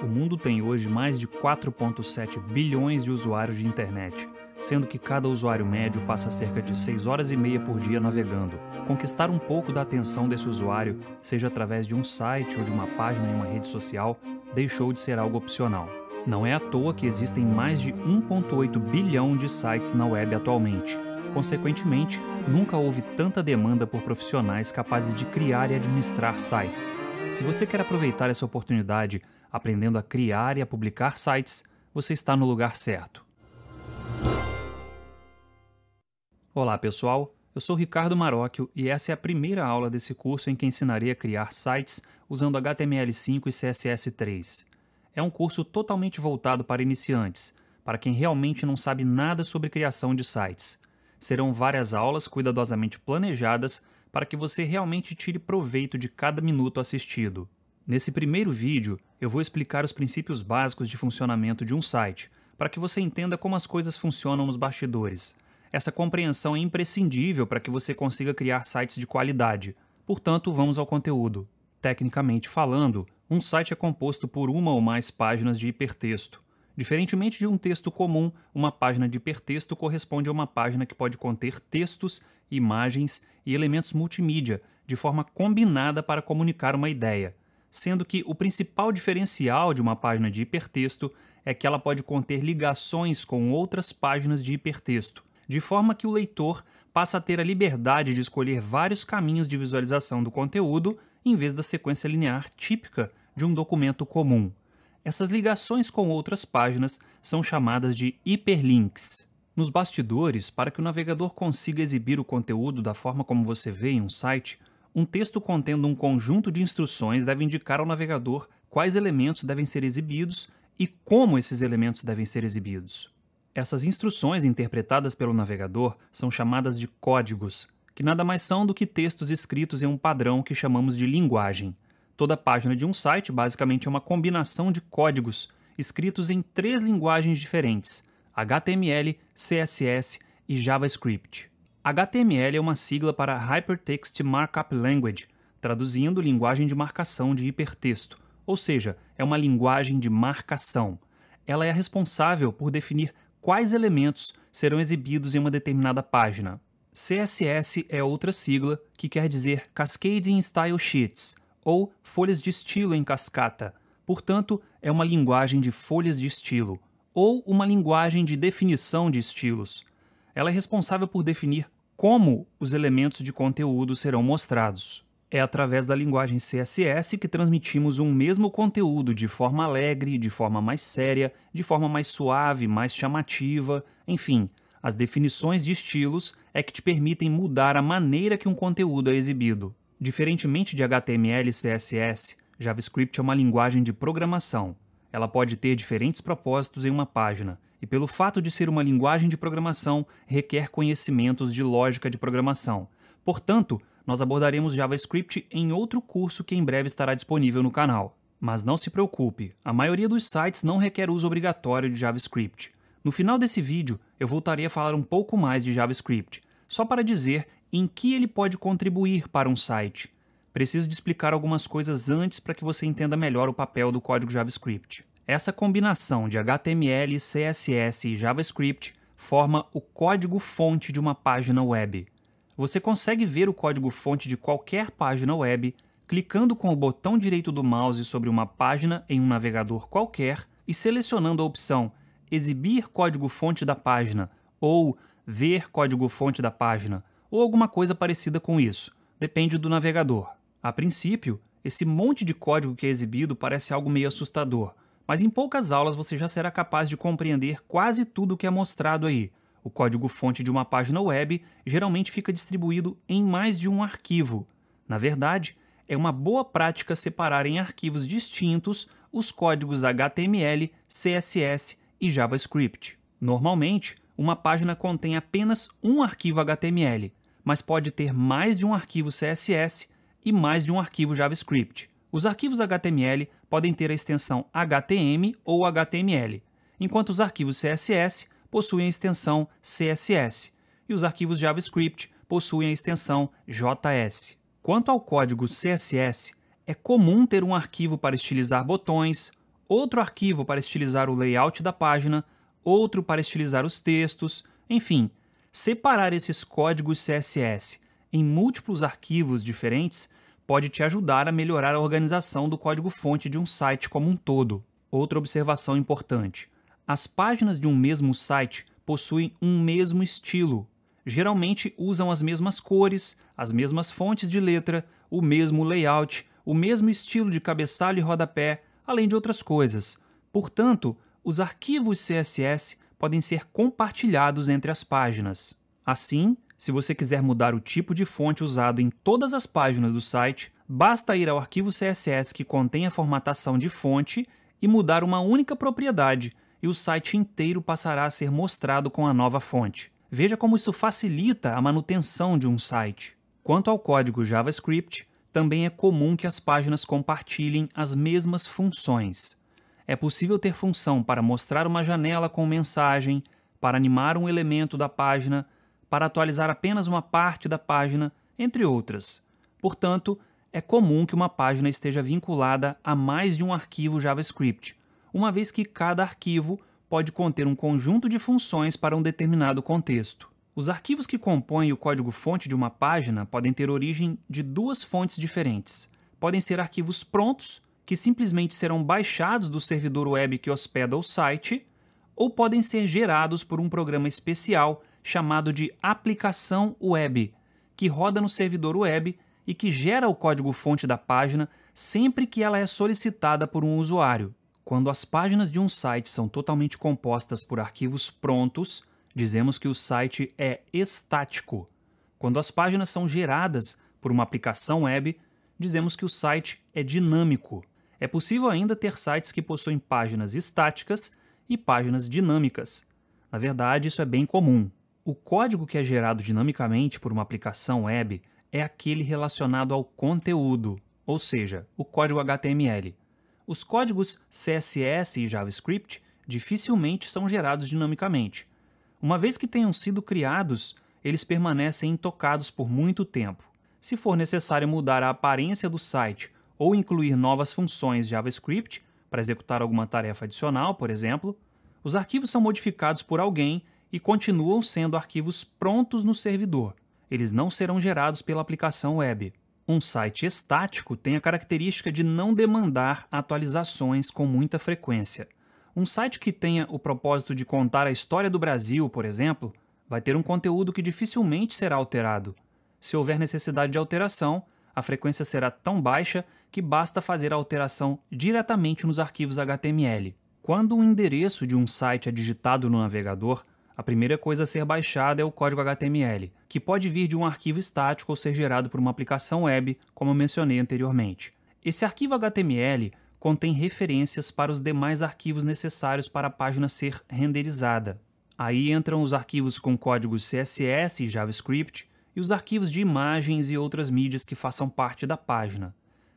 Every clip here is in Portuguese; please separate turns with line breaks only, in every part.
O mundo tem hoje mais de 4,7 bilhões de usuários de internet, sendo que cada usuário médio passa cerca de 6 horas e meia por dia navegando. Conquistar um pouco da atenção desse usuário, seja através de um site ou de uma página em uma rede social, deixou de ser algo opcional. Não é à toa que existem mais de 1,8 bilhão de sites na web atualmente. Consequentemente, nunca houve tanta demanda por profissionais capazes de criar e administrar sites. Se você quer aproveitar essa oportunidade, aprendendo a criar e a publicar sites, você está no lugar certo. Olá pessoal, eu sou Ricardo Marocchio e essa é a primeira aula desse curso em que ensinarei a criar sites usando HTML5 e CSS3. É um curso totalmente voltado para iniciantes, para quem realmente não sabe nada sobre criação de sites. Serão várias aulas cuidadosamente planejadas para que você realmente tire proveito de cada minuto assistido. Nesse primeiro vídeo, eu vou explicar os princípios básicos de funcionamento de um site, para que você entenda como as coisas funcionam nos bastidores. Essa compreensão é imprescindível para que você consiga criar sites de qualidade. Portanto, vamos ao conteúdo. Tecnicamente falando, um site é composto por uma ou mais páginas de hipertexto. Diferentemente de um texto comum, uma página de hipertexto corresponde a uma página que pode conter textos, imagens e elementos multimídia, de forma combinada para comunicar uma ideia, sendo que o principal diferencial de uma página de hipertexto é que ela pode conter ligações com outras páginas de hipertexto, de forma que o leitor passa a ter a liberdade de escolher vários caminhos de visualização do conteúdo em vez da sequência linear típica de um documento comum. Essas ligações com outras páginas são chamadas de hiperlinks. Nos bastidores, para que o navegador consiga exibir o conteúdo da forma como você vê em um site, um texto contendo um conjunto de instruções deve indicar ao navegador quais elementos devem ser exibidos e como esses elementos devem ser exibidos. Essas instruções interpretadas pelo navegador são chamadas de códigos, que nada mais são do que textos escritos em um padrão que chamamos de linguagem. Toda página de um site basicamente é uma combinação de códigos escritos em 3 linguagens diferentes: HTML, CSS e JavaScript. HTML é uma sigla para Hypertext Markup Language, traduzindo linguagem de marcação de hipertexto, ou seja, é uma linguagem de marcação. Ela é responsável por definir quais elementos serão exibidos em uma determinada página. CSS é outra sigla que quer dizer Cascading Style Sheets, ou folhas de estilo em cascata. Portanto, é uma linguagem de folhas de estilo, ou uma linguagem de definição de estilos. Ela é responsável por definir como os elementos de conteúdo serão mostrados. É através da linguagem CSS que transmitimos um mesmo conteúdo de forma alegre, de forma mais séria, de forma mais suave, mais chamativa, enfim. As definições de estilos é que te permitem mudar a maneira que um conteúdo é exibido. Diferentemente de HTML e CSS, JavaScript é uma linguagem de programação. Ela pode ter diferentes propósitos em uma página, e pelo fato de ser uma linguagem de programação, requer conhecimentos de lógica de programação. Portanto, nós abordaremos JavaScript em outro curso que em breve estará disponível no canal. Mas não se preocupe, a maioria dos sites não requer uso obrigatório de JavaScript. No final desse vídeo, eu voltarei a falar um pouco mais de JavaScript, só para dizer em que ele pode contribuir para um site. Preciso de explicar algumas coisas antes para que você entenda melhor o papel do código JavaScript. Essa combinação de HTML, CSS e JavaScript forma o código-fonte de uma página web. Você consegue ver o código-fonte de qualquer página web clicando com o botão direito do mouse sobre uma página em um navegador qualquer e selecionando a opção Exibir código-fonte da página ou Ver código-fonte da página ou alguma coisa parecida com isso. Depende do navegador. A princípio, esse monte de código que é exibido parece algo meio assustador, mas em poucas aulas você já será capaz de compreender quase tudo o que é mostrado aí. O código-fonte de uma página web geralmente fica distribuído em mais de um arquivo. Na verdade, é uma boa prática separar em arquivos distintos os códigos HTML, CSS e JavaScript. Normalmente, uma página contém apenas um arquivo HTML, mas pode ter mais de um arquivo CSS e mais de um arquivo JavaScript. Os arquivos HTML podem ter a extensão HTM ou HTML, enquanto os arquivos CSS possuem a extensão CSS e os arquivos JavaScript possuem a extensão JS. Quanto ao código CSS, é comum ter um arquivo para estilizar botões outro arquivo para estilizar o layout da página, outro para estilizar os textos, enfim, separar esses códigos CSS em múltiplos arquivos diferentes pode te ajudar a melhorar a organização do código-fonte de um site como um todo. Outra observação importante: as páginas de um mesmo site possuem um mesmo estilo. Geralmente usam as mesmas cores, as mesmas fontes de letra, o mesmo layout, o mesmo estilo de cabeçalho e rodapé, além de outras coisas. Portanto, os arquivos CSS podem ser compartilhados entre as páginas. Assim, se você quiser mudar o tipo de fonte usado em todas as páginas do site, basta ir ao arquivo CSS que contém a formatação de fonte e mudar uma única propriedade, e o site inteiro passará a ser mostrado com a nova fonte. Veja como isso facilita a manutenção de um site. Quanto ao código JavaScript, também é comum que as páginas compartilhem as mesmas funções. É possível ter função para mostrar uma janela com mensagem, para animar um elemento da página, para atualizar apenas uma parte da página, entre outras. Portanto, é comum que uma página esteja vinculada a mais de um arquivo JavaScript, uma vez que cada arquivo pode conter um conjunto de funções para um determinado contexto. Os arquivos que compõem o código-fonte de uma página podem ter origem de duas fontes diferentes. Podem ser arquivos prontos, que simplesmente serão baixados do servidor web que hospeda o site, ou podem ser gerados por um programa especial chamado de aplicação web, que roda no servidor web e que gera o código-fonte da página sempre que ela é solicitada por um usuário. Quando as páginas de um site são totalmente compostas por arquivos prontos, dizemos que o site é estático. Quando as páginas são geradas por uma aplicação web, dizemos que o site é dinâmico. É possível ainda ter sites que possuem páginas estáticas e páginas dinâmicas. Na verdade, isso é bem comum. O código que é gerado dinamicamente por uma aplicação web é aquele relacionado ao conteúdo, ou seja, o código HTML. Os códigos CSS e JavaScript dificilmente são gerados dinamicamente. Uma vez que tenham sido criados, eles permanecem intocados por muito tempo. Se for necessário mudar a aparência do site ou incluir novas funções JavaScript para executar alguma tarefa adicional, por exemplo, os arquivos são modificados por alguém e continuam sendo arquivos prontos no servidor. Eles não serão gerados pela aplicação web. Um site estático tem a característica de não demandar atualizações com muita frequência. Um site que tenha o propósito de contar a história do Brasil, por exemplo, vai ter um conteúdo que dificilmente será alterado. Se houver necessidade de alteração, a frequência será tão baixa que basta fazer a alteração diretamente nos arquivos HTML. Quando o endereço de um site é digitado no navegador, a primeira coisa a ser baixada é o código HTML, que pode vir de um arquivo estático ou ser gerado por uma aplicação web, como eu mencionei anteriormente. Esse arquivo HTML contém referências para os demais arquivos necessários para a página ser renderizada. Aí entram os arquivos com códigos CSS e JavaScript e os arquivos de imagens e outras mídias que façam parte da página.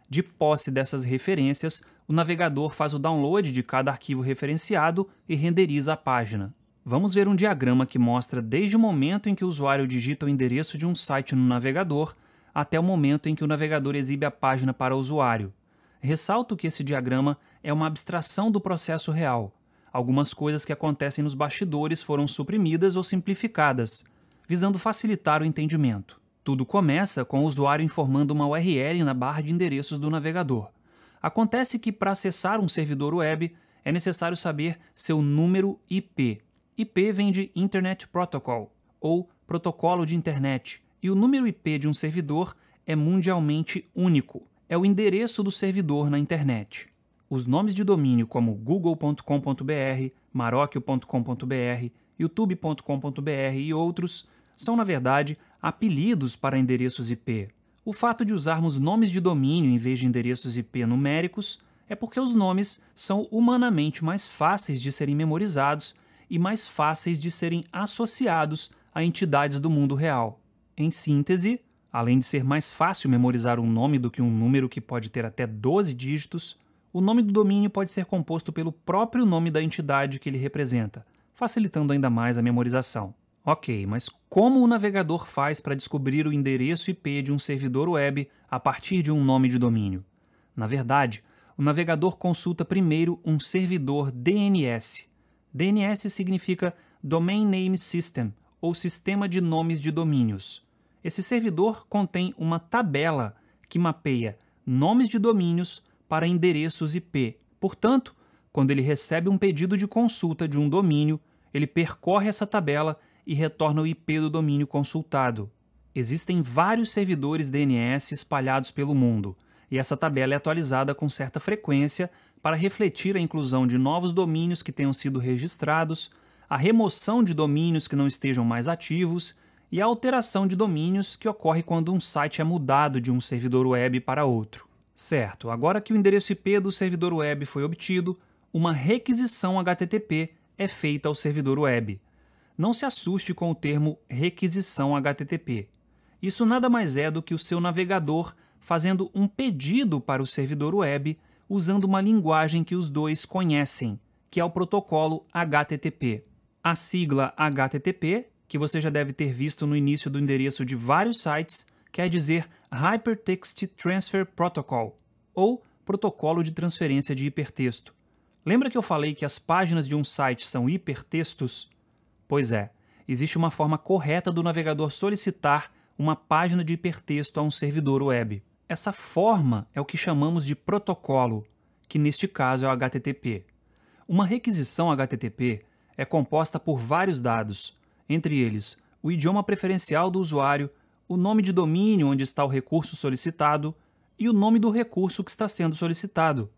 De posse dessas referências, o navegador faz o download de cada arquivo referenciado e renderiza a página. Vamos ver um diagrama que mostra desde o momento em que o usuário digita o endereço de um site no navegador até o momento em que o navegador exibe a página para o usuário. Ressalto que esse diagrama é uma abstração do processo real. Algumas coisas que acontecem nos bastidores foram suprimidas ou simplificadas, visando facilitar o entendimento. Tudo começa com o usuário informando uma URL na barra de endereços do navegador. Acontece que para acessar um servidor web é necessário saber seu número IP. IP vem de Internet Protocol, ou protocolo de internet, e o número IP de um servidor é mundialmente único. É o endereço do servidor na internet. Os nomes de domínio como google.com.br, marocchio.com.br, youtube.com.br e outros são, na verdade, apelidos para endereços IP. O fato de usarmos nomes de domínio em vez de endereços IP numéricos é porque os nomes são humanamente mais fáceis de serem memorizados e mais fáceis de serem associados a entidades do mundo real. Em síntese, além de ser mais fácil memorizar um nome do que um número que pode ter até 12 dígitos, o nome do domínio pode ser composto pelo próprio nome da entidade que ele representa, facilitando ainda mais a memorização. Ok, mas como o navegador faz para descobrir o endereço IP de um servidor web a partir de um nome de domínio? Na verdade, o navegador consulta primeiro um servidor DNS. DNS significa Domain Name System, ou Sistema de Nomes de Domínios. Esse servidor contém uma tabela que mapeia nomes de domínios para endereços IP. Portanto, quando ele recebe um pedido de consulta de um domínio, ele percorre essa tabela e retorna o IP do domínio consultado. Existem vários servidores DNS espalhados pelo mundo, e essa tabela é atualizada com certa frequência para refletir a inclusão de novos domínios que tenham sido registrados, a remoção de domínios que não estejam mais ativos e a alteração de domínios que ocorre quando um site é mudado de um servidor web para outro. Certo, agora que o endereço IP do servidor web foi obtido, uma requisição HTTP é feita ao servidor web. Não se assuste com o termo requisição HTTP. Isso nada mais é do que o seu navegador fazendo um pedido para o servidor web usando uma linguagem que os dois conhecem, que é o protocolo HTTP. A sigla HTTP, que você já deve ter visto no início do endereço de vários sites, quer dizer Hypertext Transfer Protocol, ou Protocolo de Transferência de Hipertexto. Lembra que eu falei que as páginas de um site são hipertextos? Pois é, existe uma forma correta do navegador solicitar uma página de hipertexto a um servidor web. Essa forma é o que chamamos de protocolo, que neste caso é o HTTP. Uma requisição HTTP é composta por vários dados, entre eles o idioma preferencial do usuário, o nome de domínio onde está o recurso solicitado e o nome do recurso que está sendo solicitado.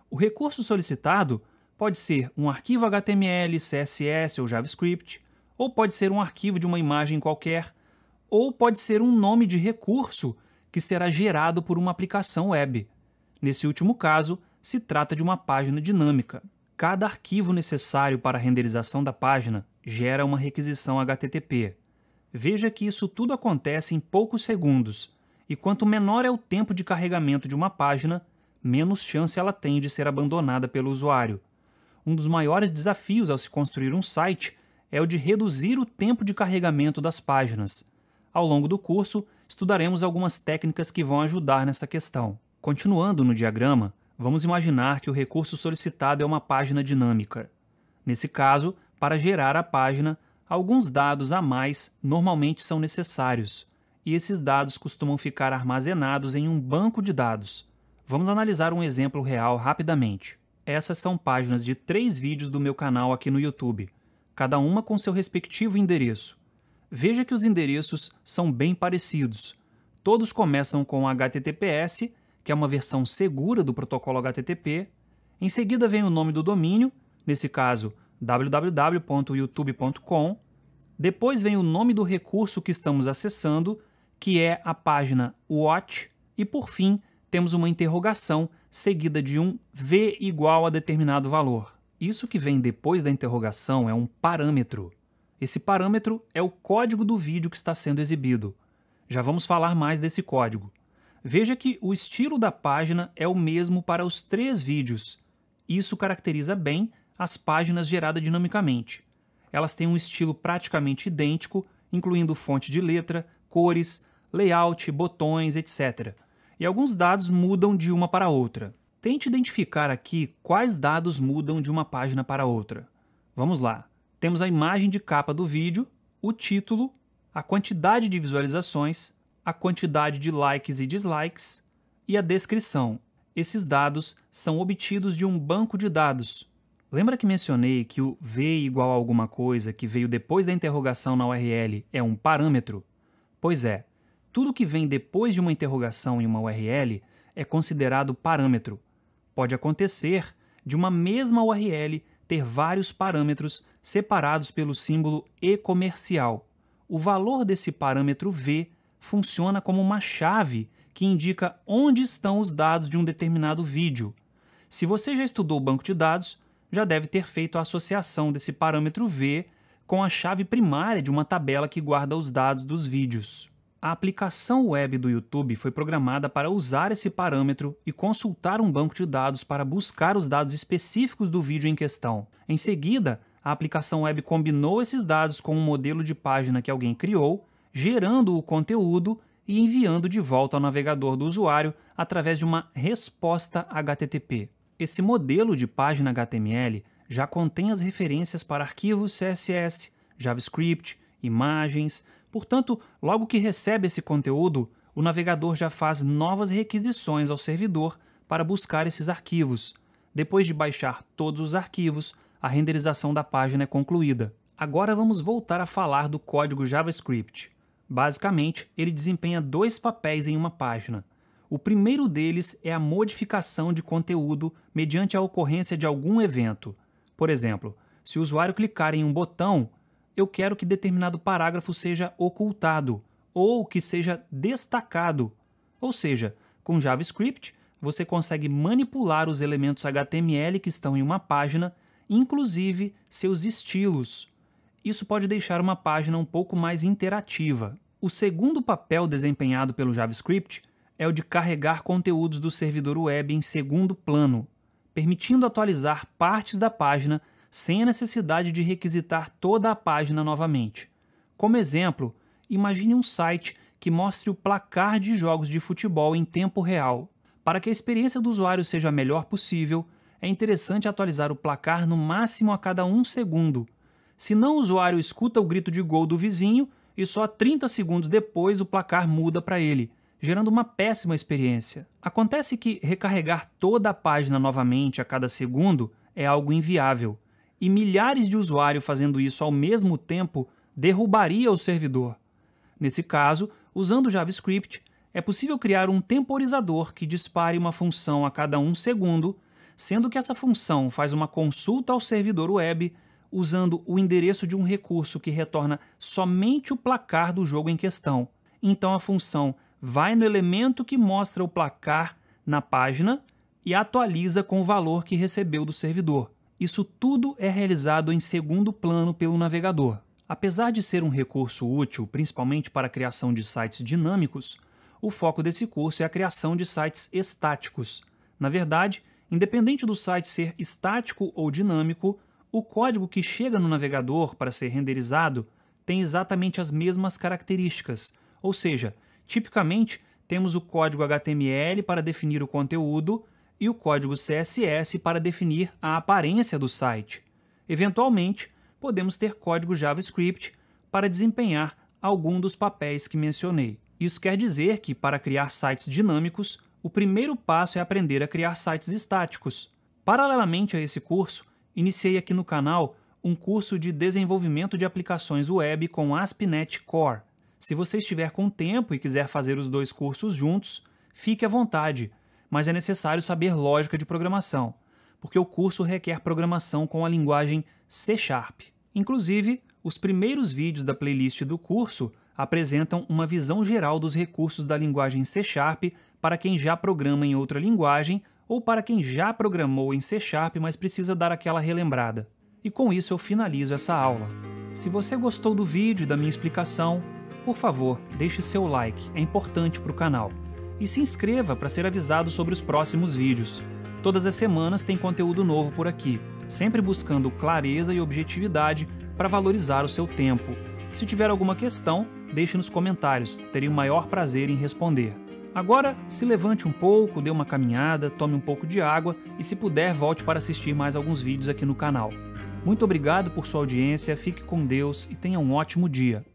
O recurso solicitado pode ser um arquivo HTML, CSS ou JavaScript, ou pode ser um arquivo de uma imagem qualquer, ou pode ser um nome de recurso que será gerado por uma aplicação web. Nesse último caso, se trata de uma página dinâmica. Cada arquivo necessário para a renderização da página gera uma requisição HTTP. Veja que isso tudo acontece em poucos segundos, e quanto menor é o tempo de carregamento de uma página, menos chance ela tem de ser abandonada pelo usuário. Um dos maiores desafios ao se construir um site é o de reduzir o tempo de carregamento das páginas. Ao longo do curso, estudaremos algumas técnicas que vão ajudar nessa questão. Continuando no diagrama, vamos imaginar que o recurso solicitado é uma página dinâmica. Nesse caso, para gerar a página, alguns dados a mais normalmente são necessários, e esses dados costumam ficar armazenados em um banco de dados. Vamos analisar um exemplo real rapidamente. Essas são páginas de 3 vídeos do meu canal aqui no YouTube, cada uma com seu respectivo endereço. Veja que os endereços são bem parecidos. Todos começam com HTTPS, que é uma versão segura do protocolo HTTP. Em seguida vem o nome do domínio, nesse caso www.youtube.com. Depois vem o nome do recurso que estamos acessando, que é a página watch. E por fim, temos uma interrogação seguida de um V igual a determinado valor. Isso que vem depois da interrogação é um parâmetro. Esse parâmetro é o código do vídeo que está sendo exibido. Já vamos falar mais desse código. Veja que o estilo da página é o mesmo para os 3 vídeos. Isso caracteriza bem as páginas geradas dinamicamente. Elas têm um estilo praticamente idêntico, incluindo fonte de letra, cores, layout, botões, etc. E alguns dados mudam de uma para outra. Tente identificar aqui quais dados mudam de uma página para outra. Vamos lá. Temos a imagem de capa do vídeo, o título, a quantidade de visualizações, a quantidade de likes e dislikes e a descrição. Esses dados são obtidos de um banco de dados. Lembra que mencionei que o V igual a alguma coisa que veio depois da interrogação na URL é um parâmetro? Pois é, tudo que vem depois de uma interrogação em uma URL é considerado parâmetro. Pode acontecer de uma mesma URL ter vários parâmetros separados pelo símbolo e-comercial. O valor desse parâmetro V funciona como uma chave que indica onde estão os dados de um determinado vídeo. Se você já estudou o banco de dados, já deve ter feito a associação desse parâmetro V com a chave primária de uma tabela que guarda os dados dos vídeos. A aplicação web do YouTube foi programada para usar esse parâmetro e consultar um banco de dados para buscar os dados específicos do vídeo em questão. Em seguida, a aplicação web combinou esses dados com um modelo de página que alguém criou, gerando o conteúdo e enviando de volta ao navegador do usuário através de uma resposta HTTP. Esse modelo de página HTML já contém as referências para arquivos CSS, JavaScript, imagens. Portanto, logo que recebe esse conteúdo, o navegador já faz novas requisições ao servidor para buscar esses arquivos. Depois de baixar todos os arquivos, a renderização da página é concluída. Agora vamos voltar a falar do código JavaScript. Basicamente, ele desempenha dois papéis em uma página. O primeiro deles é a modificação de conteúdo mediante a ocorrência de algum evento. Por exemplo, se o usuário clicar em um botão, eu quero que determinado parágrafo seja ocultado ou que seja destacado. Ou seja, com JavaScript, você consegue manipular os elementos HTML que estão em uma página, inclusive seus estilos. Isso pode deixar uma página um pouco mais interativa. O segundo papel desempenhado pelo JavaScript é o de carregar conteúdos do servidor web em segundo plano, permitindo atualizar partes da página sem a necessidade de requisitar toda a página novamente. Como exemplo, imagine um site que mostre o placar de jogos de futebol em tempo real. Para que a experiência do usuário seja a melhor possível, é interessante atualizar o placar no máximo a cada 1 segundo. Senão o usuário escuta o grito de gol do vizinho e só 30 segundos depois o placar muda para ele, gerando uma péssima experiência. Acontece que recarregar toda a página novamente a cada segundo é algo inviável, e milhares de usuários fazendo isso ao mesmo tempo derrubaria o servidor. Nesse caso, usando o JavaScript, é possível criar um temporizador que dispare uma função a cada 1 segundo, sendo que essa função faz uma consulta ao servidor web usando o endereço de um recurso que retorna somente o placar do jogo em questão. Então a função vai no elemento que mostra o placar na página e atualiza com o valor que recebeu do servidor. Isso tudo é realizado em segundo plano pelo navegador. Apesar de ser um recurso útil, principalmente para a criação de sites dinâmicos, o foco desse curso é a criação de sites estáticos. Na verdade, independente do site ser estático ou dinâmico, o código que chega no navegador para ser renderizado tem exatamente as mesmas características, ou seja, tipicamente temos o código HTML para definir o conteúdo e o código CSS para definir a aparência do site. Eventualmente, podemos ter código JavaScript para desempenhar algum dos papéis que mencionei. Isso quer dizer que, para criar sites dinâmicos, o primeiro passo é aprender a criar sites estáticos. Paralelamente a esse curso, iniciei aqui no canal um curso de desenvolvimento de aplicações web com ASP.NET Core. Se você estiver com tempo e quiser fazer os dois cursos juntos, fique à vontade, mas é necessário saber lógica de programação, porque o curso requer programação com a linguagem C#. Inclusive, os primeiros vídeos da playlist do curso apresentam uma visão geral dos recursos da linguagem C# para quem já programa em outra linguagem ou para quem já programou em C#, mas precisa dar aquela relembrada. E com isso eu finalizo essa aula. Se você gostou do vídeo e da minha explicação, por favor, deixe seu like, é importante para o canal. E se inscreva para ser avisado sobre os próximos vídeos. Todas as semanas tem conteúdo novo por aqui, sempre buscando clareza e objetividade para valorizar o seu tempo. Se tiver alguma questão, deixe nos comentários, terei o maior prazer em responder. Agora, se levante um pouco, dê uma caminhada, tome um pouco de água e, se puder, volte para assistir mais alguns vídeos aqui no canal. Muito obrigado por sua audiência, fique com Deus e tenha um ótimo dia.